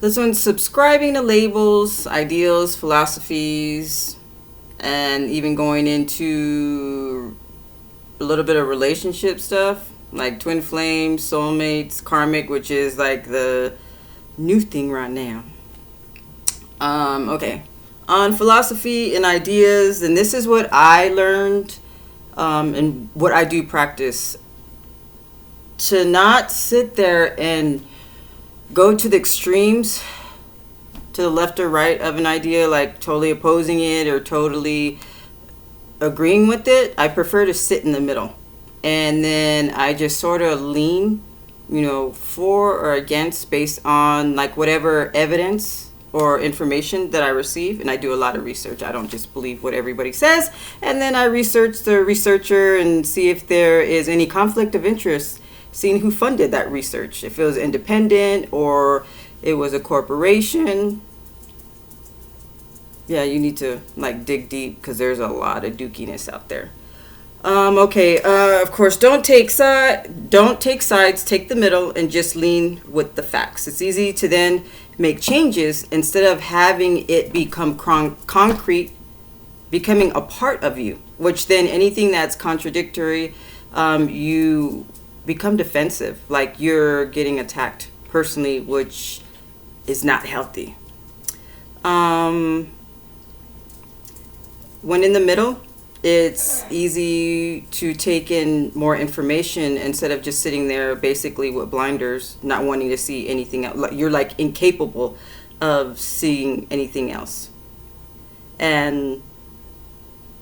This one's subscribing to labels, ideals, philosophies, and even going into a little bit of relationship stuff like twin flames, soulmates, karmic, which is like the new thing right now. Okay. On philosophy and ideas, and this is what I learned and what I do practice, to not sit there and go to the extremes, to the left or right of an idea, like totally opposing it or totally agreeing with it. I prefer to sit in the middle. And then I just sort of lean, for or against based on like whatever evidence or information that I receive. And I do a lot of research. I don't just believe what everybody says. And then I research the researcher and see if there is any conflict of interest, seeing who funded that research, if it was independent or it was a corporation. Yeah, you need to like dig deep because there's a lot of dookiness out there. Okay. Of course, don't take sides. Take the middle and just lean with the facts. It's easy to then make changes instead of having it become concrete, becoming a part of you. Which then anything that's contradictory, you become defensive, like you're getting attacked personally, which is not healthy. When in the middle, it's easy to take in more information instead of just sitting there basically with blinders, not wanting to see anything else. You're like incapable of seeing anything else. And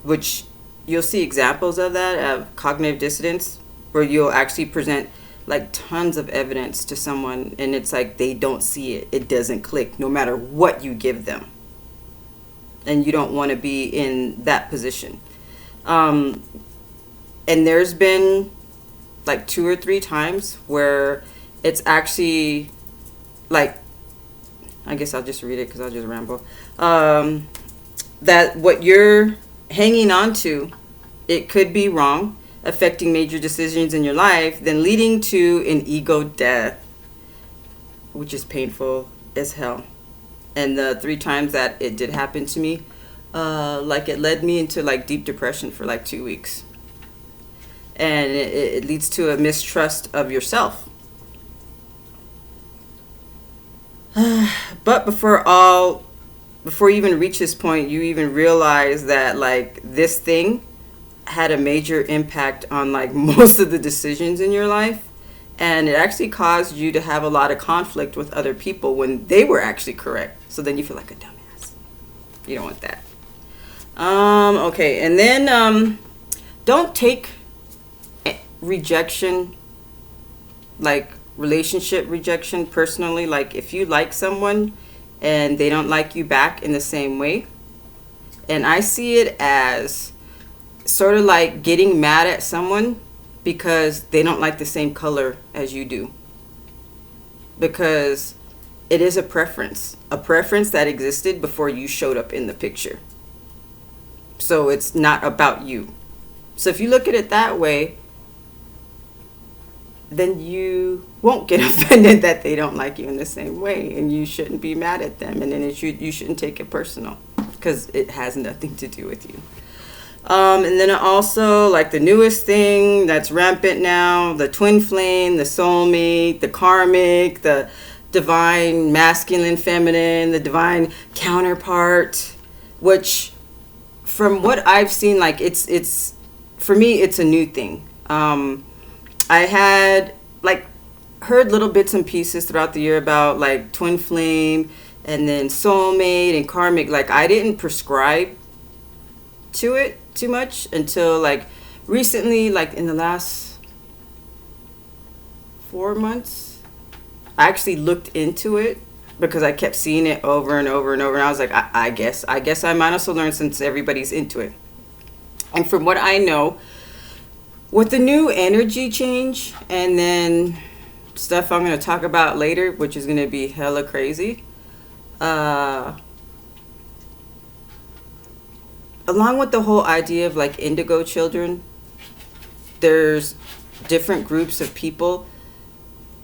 which you'll see examples of that, of cognitive dissonance, where you'll actually present like tons of evidence to someone and it's like they don't see it. It doesn't click no matter what you give them. And you don't want to be in that position. And there's been like 2 or 3 times where it's actually like, I guess I'll just read it because I'll just ramble. That what you're hanging on to, it could be wrong, affecting major decisions in your life, then leading to an ego death, which is painful as hell. And the 3 times that it did happen to me, like it led me into like deep depression for like 2 weeks. And it leads to a mistrust of yourself. But before you even reach this point, you even realize that like this thing had a major impact on like most of the decisions in your life. And it actually caused you to have a lot of conflict with other people when they were actually correct. So then you feel like a dumbass. You don't want that. Okay. And then don't take rejection, like relationship rejection, personally. Like if you like someone and they don't like you back in the same way. And I see it as sort of like getting mad at someone because they don't like the same color as you do. Because it is a preference that existed before you showed up in the picture. So it's not about you. So if you look at it that way, then you won't get offended that they don't like you in the same way, and you shouldn't be mad at them, and then you shouldn't take it personal because it has nothing to do with you. And then also, like the newest thing that's rampant now, the twin flame, the soulmate, the karmic, the divine masculine, feminine, the divine counterpart, which from what I've seen, like it's for me, it's a new thing. I had like heard little bits and pieces throughout the year about like twin flame and then soulmate and karmic. Like I didn't prescribe to it too much until like recently, like in the last 4 months, I actually looked into it because I kept seeing it over and over and over, and I was like, I guess I might also learn since everybody's into it. And from what I know, with the new energy change and then stuff I'm going to talk about later, which is going to be hella crazy, along with the whole idea of like indigo children, there's different groups of people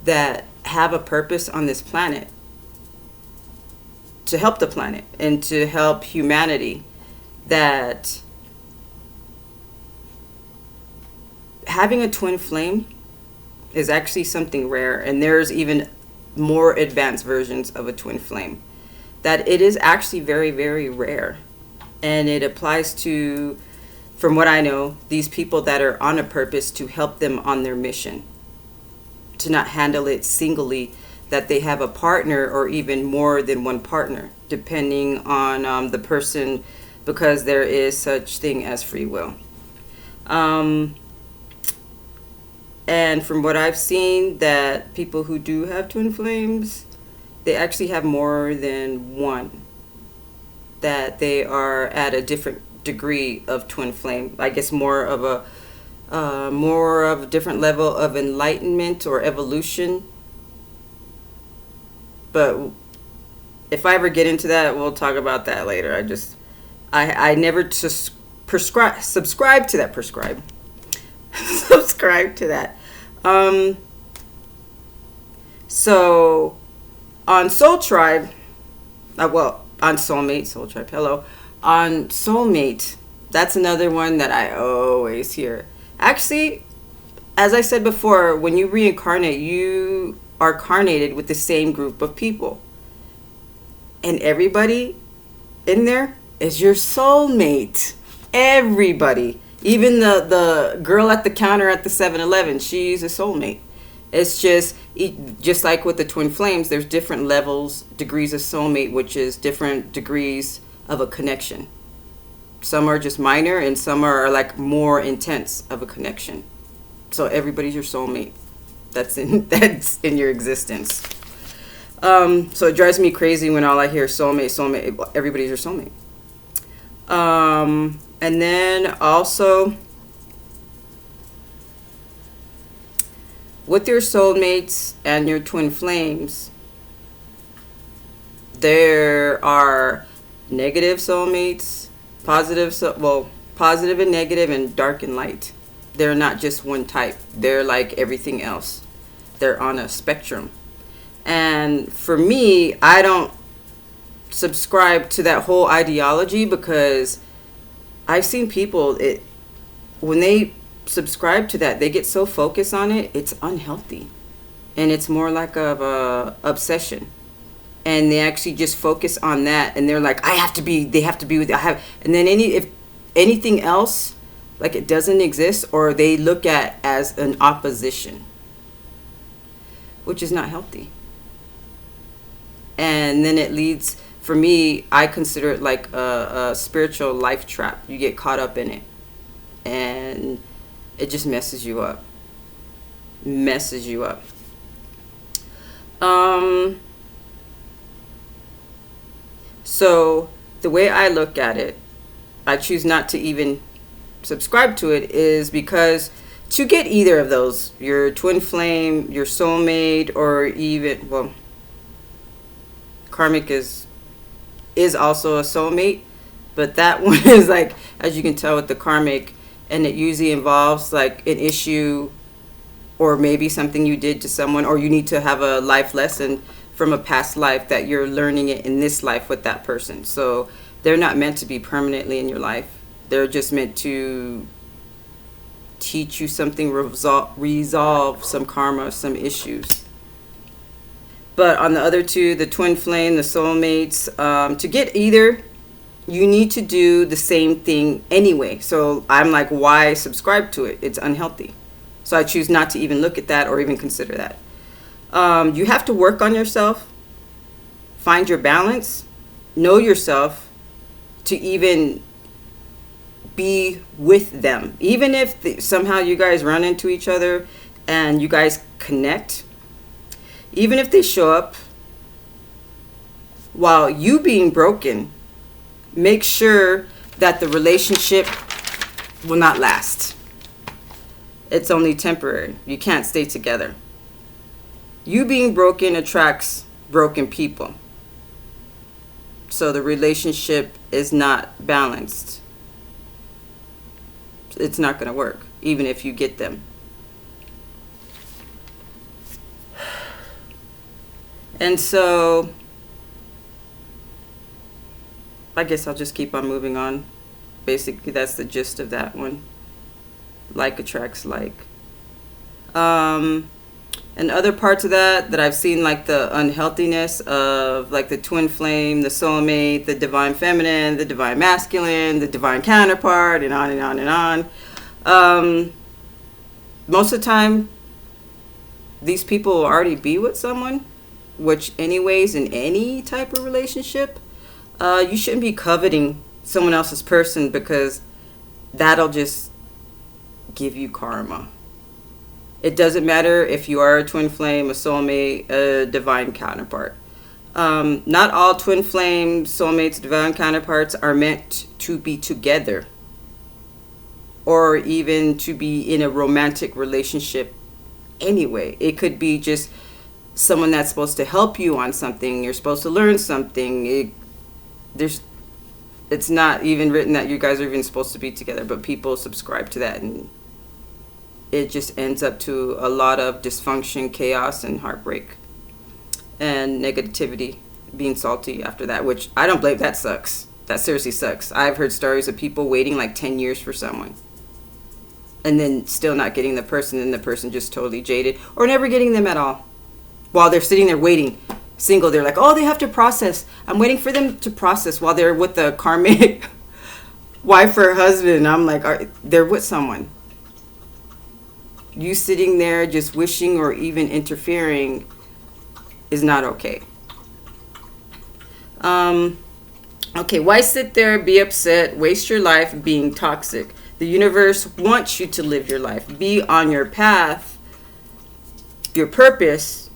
that have a purpose on this planet. to help the planet and to help humanity, that having a twin flame is actually something rare, and there's even more advanced versions of a twin flame, that it is actually very, very rare. And it applies to, from what I know, these people that are on a purpose to help them on their mission, to not handle it singly, that they have a partner or even more than one partner, depending on the person, because there is such thing as free will. And from what I've seen, that people who do have twin flames, they actually have more than one, that they are at a different degree of twin flame. I guess more of a different level of enlightenment or evolution. But if I ever get into that, we'll talk about that later. I never subscribe to that. Subscribe to that. So on Soul Tribe, on Soulmate, Soul Tribe, hello. On Soulmate, that's another one that I always hear. Actually, as I said before, when you reincarnate, you are carnated with the same group of people. And everybody in there is your soulmate. Everybody. Even the girl at the counter at the 7-Eleven, she's a soulmate. It's just like with the twin flames, there's different levels, degrees of soulmate, which is different degrees of a connection. Some are just minor and some are like more intense of a connection. So everybody's your soulmate. That's in your existence. So it drives me crazy when all I hear is soulmate. Everybody's your soulmate. And then also, with your soulmates and your twin flames, there are negative soulmates, positive and negative, and dark and light. They're not just one type. They're like everything else. They're on a spectrum. And for me, I don't subscribe to that whole ideology, because I've seen people, when they subscribe to that, they get so focused on it, it's unhealthy. And it's more like a obsession. And they actually just focus on that, and they're like, they have to be with it. And then if anything else, like it doesn't exist, or they look at as an opposition, which is not healthy. And then it leads, for me, I consider it like a spiritual life trap. You get caught up in it, and it just messes you up. So the way I look at it, I choose not to even subscribe to it, is because to get either of those, your twin flame, your soulmate, or even, karmic is also a soulmate, but that one is like, as you can tell with the karmic, and it usually involves like an issue, or maybe something you did to someone, or you need to have a life lesson from a past life that you're learning it in this life with that person. So they're not meant to be permanently in your life. They're just meant to teach you something, resolve some karma, some issues. But on the other two, the twin flame, the soulmates, to get either, you need to do the same thing anyway. So I'm like, why subscribe to it? It's unhealthy. So I choose not to even look at that or even consider that. You have to work on yourself, find your balance, know yourself, to even be with them. Even if somehow you guys run into each other and you guys connect, even if they show up while you being broken, make sure that the relationship will not last. It's only temporary. You can't stay together. You being broken attracts broken people. So the relationship is not balanced. It's not going to work, even if you get them. And so I guess I'll just keep on moving on. Basically, that's the gist of that one. Like attracts like. And other parts of that I've seen, like the unhealthiness of like the twin flame, the soulmate, the divine feminine, the divine masculine, the divine counterpart, and on and on and on. Most of the time, these people will already be with someone, which anyways, in any type of relationship, you shouldn't be coveting someone else's person, because that'll just give you karma. It doesn't matter if you are a twin flame, a soulmate, a divine counterpart. Not all twin flame, soulmates, divine counterparts are meant to be together, or even to be in a romantic relationship anyway. It could be just someone that's supposed to help you on something. You're supposed to learn something. It's not even written that you guys are even supposed to be together, but people subscribe to that, and it just ends up to a lot of dysfunction, chaos, and heartbreak, and negativity, being salty after that, which I don't blame. That sucks. That seriously sucks. I've heard stories of people waiting like 10 years for someone, and then still not getting the person, and the person just totally jaded, or never getting them at all. While they're sitting there waiting, single, they're like, oh, they have to process. I'm waiting for them to process while they're with the karmic wife or husband. I'm like, they're with someone. You sitting there just wishing or even interfering is not okay. Okay, why sit there, be upset, waste your life being toxic? The universe wants you to live your life, be on your path, your purpose.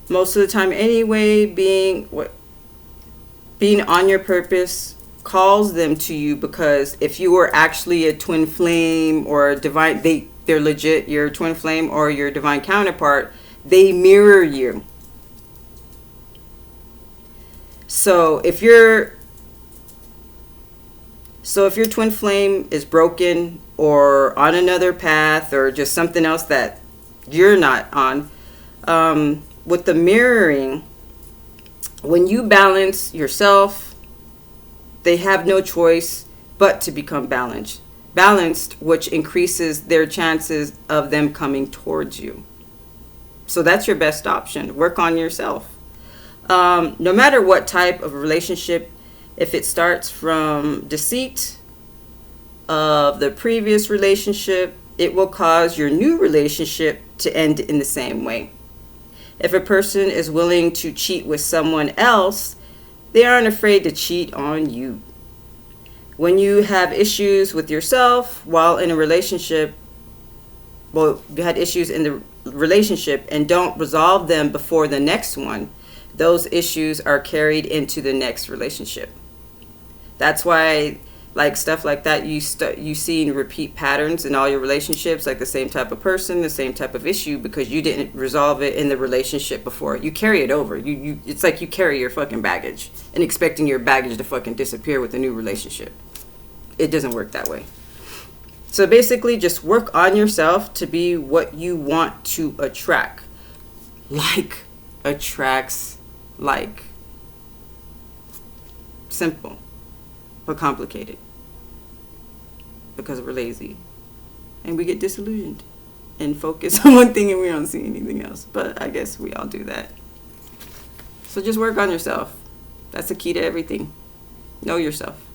Most of the time anyway, being on your purpose calls them to you, because if you were actually a twin flame or a divine, they're legit your twin flame or your divine counterpart, they mirror you. So if your twin flame is broken or on another path, or just something else that you're not on, with the mirroring, when you balance yourself, they have no choice but to become balanced, which increases their chances of them coming towards you. So that's your best option. Work on yourself. No matter what type of relationship, if it starts from deceit of the previous relationship, it will cause your new relationship to end in the same way. If a person is willing to cheat with someone else, they aren't afraid to cheat on you. When you have issues with yourself while in a relationship, you had issues in the relationship and don't resolve them before the next one, those issues are carried into the next relationship. That's why, like, stuff like that, you see in repeat patterns in all your relationships, like the same type of person, the same type of issue, because you didn't resolve it in the relationship before. You carry it over. It's like you carry your fucking baggage and expecting your baggage to fucking disappear with a new relationship. It doesn't work that way. So basically, just work on yourself to be what you want to attract. Like attracts like. Simple, but complicated. Because we're lazy. And we get disillusioned and focus on one thing and we don't see anything else. But I guess we all do that. So just work on yourself. That's the key to everything. Know yourself.